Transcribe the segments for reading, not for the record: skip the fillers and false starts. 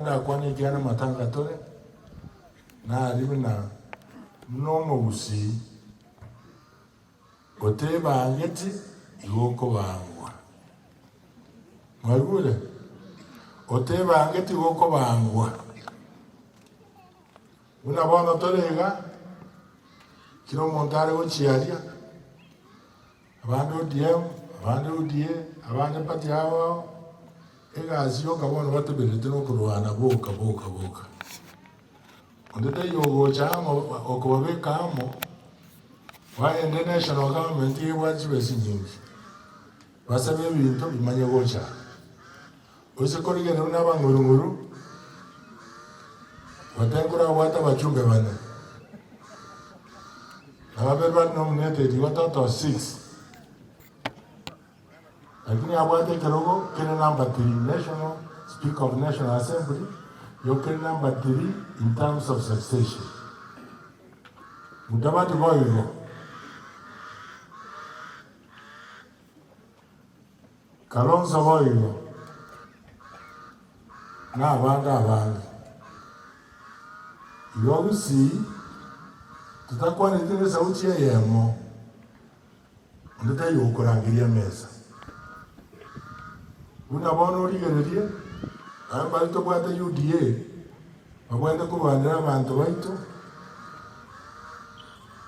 Na kwani kiana matanga tole na alimina mnomo usi oteba angeti iwoko bangwa mwagule oteba angeti iwoko bangwa una bona tolega kino montare ko chiaria abando diem abando die abando patiawo egazio kabona batebelete no kurwana boka ondete yogo chamo okobe kamo wa international government yewachi besinyingi basabe bintu bimanye gocha usikorige na bangurunguru watengura wata bachumbe bana ababeba nominated watoto 6 lakini abwate kirogo kile number 3 national speaker of national assembly yoke number 3 in terms of succession mudabati boyo Kalonzo boyo na abanga yobusi tutakuwa nitire sauti ya yemo ndeta yokorangiria meza una bono rigererie amba ito bwate UDA bagwenda kubanira abantu baito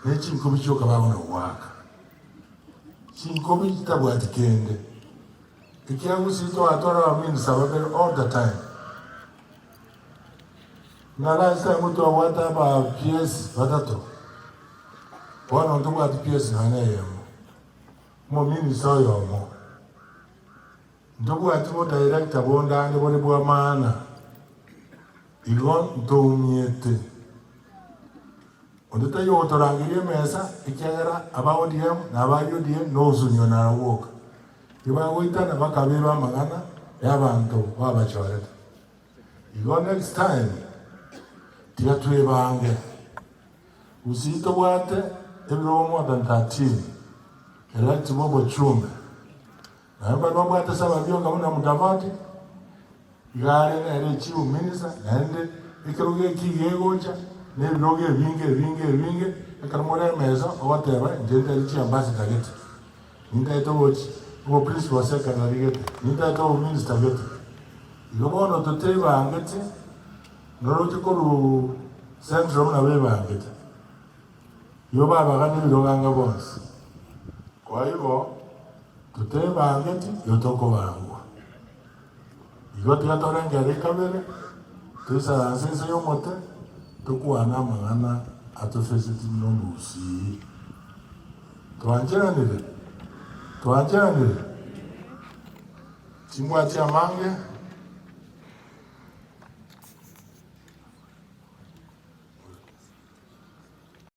nechinkobi choka babona waka chinkobi kitabwati kende ikiagusito atora wa sababu all the time na last time mtu awata ba PS batato wana ndo bwati PS hanayemo mo minister yomo ndogo atimo director bonda ande bone bwa maana igon ndomiete ondeta yo torangirie mesa ikagera abawo diem na abayo diem no zunyo na woka iba goita na bakabeba magana yabantu babachoreta igon next time tia tuebange usito bwate ebiro more than 13 elect bobo chumbe amba nomwe atasaba byonga muna mudavati igare ere chiu minister nende ikaruge kigegocha ne biroge vinge akaramore meza obateba ndende richi ambassador gete ninda etobochi wo principal secretary gete ninda to minister gete igobono toteba angete noroje koru central na beba angete yo baba gani biroganga bonse kwa hivyo tuteba angeti yotoko bangwa igoti gatorengere kabere tusa ansense yomote tukwana mangana atofesiti nomusi twanjeranire chimwa cha mange